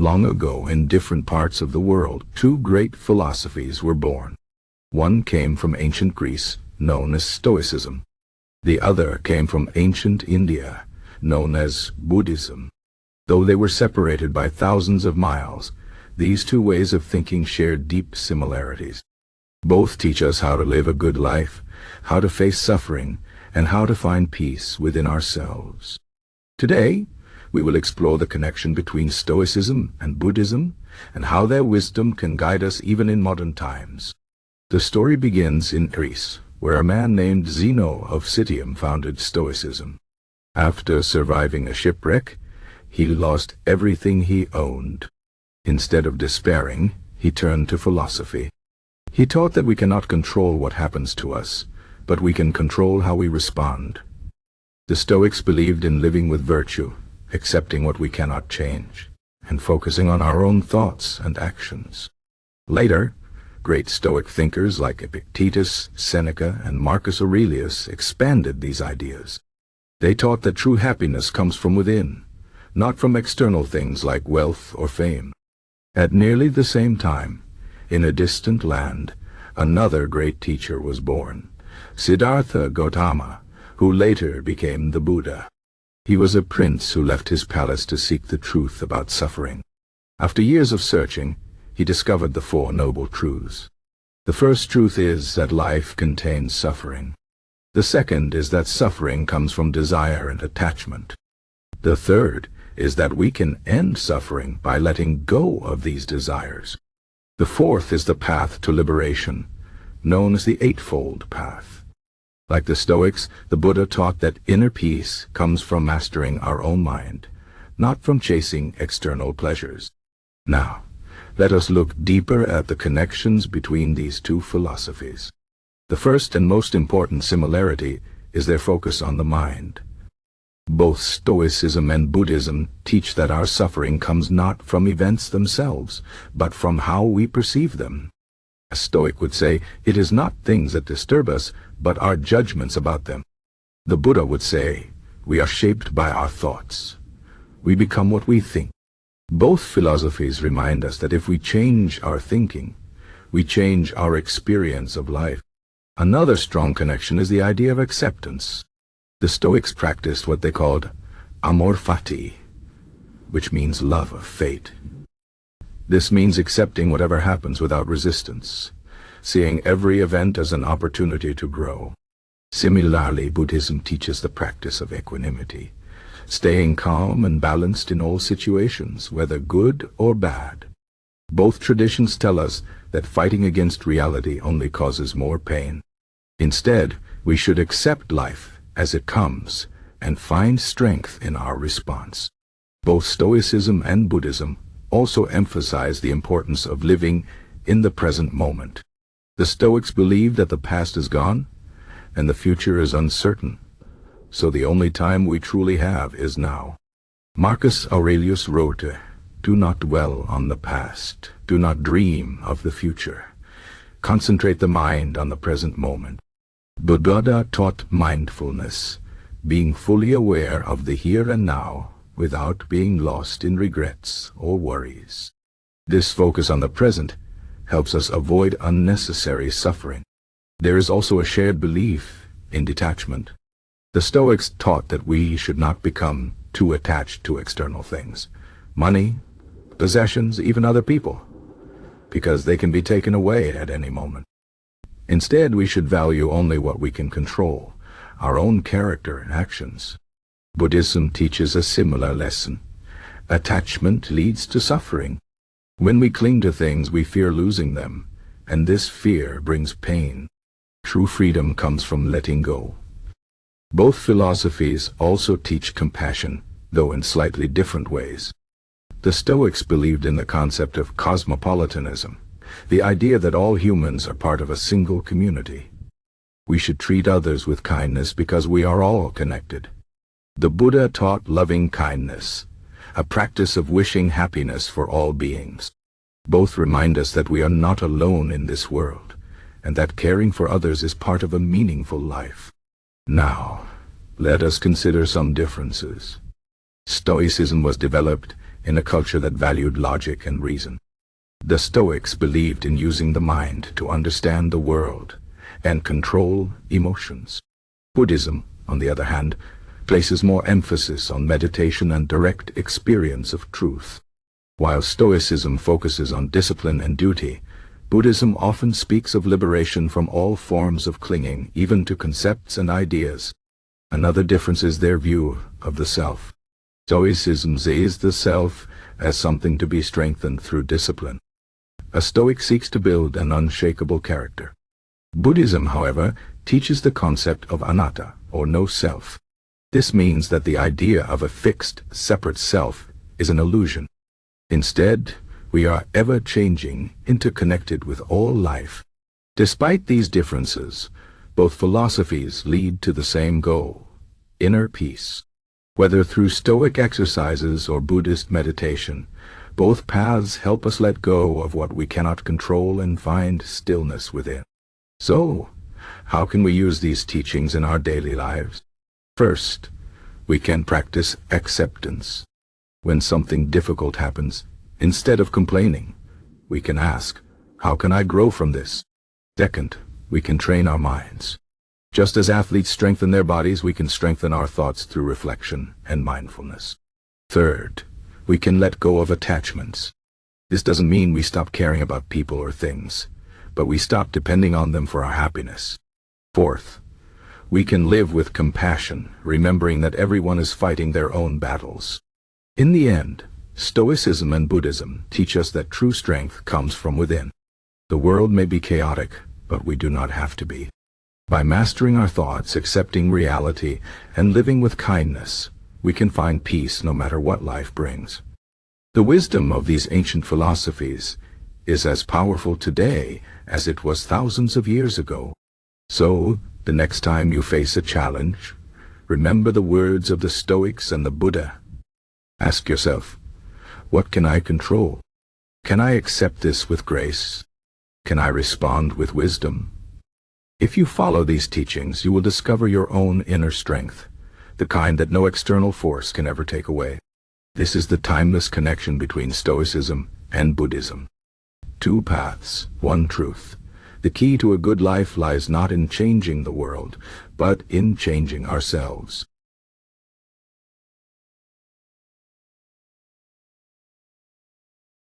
Long ago, in different parts of the world, two great philosophies were born. One came from ancient Greece, known as Stoicism. The other came from ancient India, known as Buddhism. Though they were separated by thousands of miles, these two ways of thinking share deep similarities. Both teach us how to live a good life, how to face suffering, and how to find peace within ourselves. Today, we will explore the connection between Stoicism and Buddhism, and how their wisdom can guide us even in modern times. The story begins in Greece, where a man named Zeno of Citium founded Stoicism. After surviving a shipwreck, he lost everything he owned. Instead of despairing, he turned to philosophy. He taught that we cannot control what happens to us, but we can control how we respond. The Stoics believed in living with virtue, accepting what we cannot change, and focusing on our own thoughts and actions. Later, great Stoic thinkers like Epictetus, Seneca, and Marcus Aurelius expanded these ideas. They taught that true happiness comes from within, not from external things like wealth or fame. At nearly the same time, in a distant land, another great teacher was born, Siddhartha Gautama, who later became the Buddha. He was a prince who left his palace to seek the truth about suffering. After years of searching, he discovered the Four Noble Truths. The first truth is that life contains suffering. The second is that suffering comes from desire and attachment. The third is that we can end suffering by letting go of these desires. The fourth is the path to liberation, known as the Eightfold Path. Like the Stoics, the Buddha taught that inner peace comes from mastering our own mind, not from chasing external pleasures. Now, let us look deeper at the connections between these two philosophies. The first and most important similarity is their focus on the mind. Both Stoicism and Buddhism teach that our suffering comes not from events themselves, but from how we perceive them. A Stoic would say, it is not things that disturb us, but our judgments about them. The Buddha would say, we are shaped by our thoughts. We become what we think. Both philosophies remind us that if we change our thinking, we change our experience of life. Another strong connection is the idea of acceptance. The Stoics practiced what they called Amor, Fati, which means love of fate. This means accepting whatever happens without resistance, seeing every event as an opportunity to grow. Similarly, Buddhism teaches the practice of equanimity, staying calm and balanced in all situations, whether good or bad. Both traditions tell us that fighting against reality only causes more pain. Instead, we should accept life as it comes and find strength in our response. Both Stoicism and Buddhism also emphasize the importance of living in the present moment. The Stoics believe that the past is gone and the future is uncertain, so the only time we truly have is now. Marcus Aurelius wrote, "Do not dwell on the past, do not dream of the future. Concentrate the mind on the present moment." Buddha taught mindfulness, being fully aware of the here and now, without being lost in regrets or worries. This focus on the present helps us avoid unnecessary suffering. There is also a shared belief in detachment. The Stoics taught that we should not become too attached to external things, money, possessions, even other people, because they can be taken away at any moment. Instead, we should value only what we can control, our own character and actions. Buddhism teaches a similar lesson. Attachment leads to suffering. When we cling to things, we fear losing them, and this fear brings pain. True freedom comes from letting go. Both philosophies also teach compassion, though in slightly different ways. The Stoics believed in the concept of Cosmopolitanism, the idea that all humans are part of a single community. We should treat others with kindness because we are all connected. The Buddha taught loving kindness, a practice of wishing happiness for all beings. Both remind us that we are not alone in this world, and that caring for others is part of a meaningful life. Now, let us consider some differences. Stoicism was developed in a culture that valued logic and reason. The Stoics believed in using the mind to understand the world and control emotions. Buddhism, on the other hand, places more emphasis on meditation and direct experience of truth. While Stoicism focuses on discipline and duty, Buddhism often speaks of liberation from all forms of clinging, even to concepts and ideas. Another difference is their view of the self. Stoicism sees the self as something to be strengthened through discipline. A Stoic seeks to build an unshakable character. Buddhism, however, teaches the concept of anatta, or no self. This means that the idea of a fixed, separate self is an illusion. Instead, we are ever-changing, interconnected with all life. Despite these differences, both philosophies lead to the same goal: inner peace. Whether through Stoic exercises or Buddhist meditation, both paths help us let go of what we cannot control and find stillness within. So, how can we use these teachings in our daily lives? First, we can practice acceptance. When something difficult happens, instead of complaining, we can ask, how can I grow from this? Second, we can train our minds. Just as athletes strengthen their bodies, we can strengthen our thoughts through reflection and mindfulness. Third, we can let go of attachments. This doesn't mean we stop caring about people or things, but we stop depending on them for our happiness. Fourth, we can live with compassion, remembering that everyone is fighting their own battles. In the end, Stoicism and Buddhism teach us that true strength comes from within. The world may be chaotic, but we do not have to be. By mastering our thoughts, accepting reality, and living with kindness, we can find peace no matter what life brings. The wisdom of these ancient philosophies is as powerful today as it was thousands of years ago. So, the next time you face a challenge, remember the words of the Stoics and the Buddha. Ask yourself, what can I control? Can I accept this with grace? Can I respond with wisdom? If you follow these teachings, you will discover your own inner strength, the kind that no external force can ever take away. This is the timeless connection between Stoicism and Buddhism. Two paths, one truth. The key to a good life lies not in changing the world, but in changing ourselves.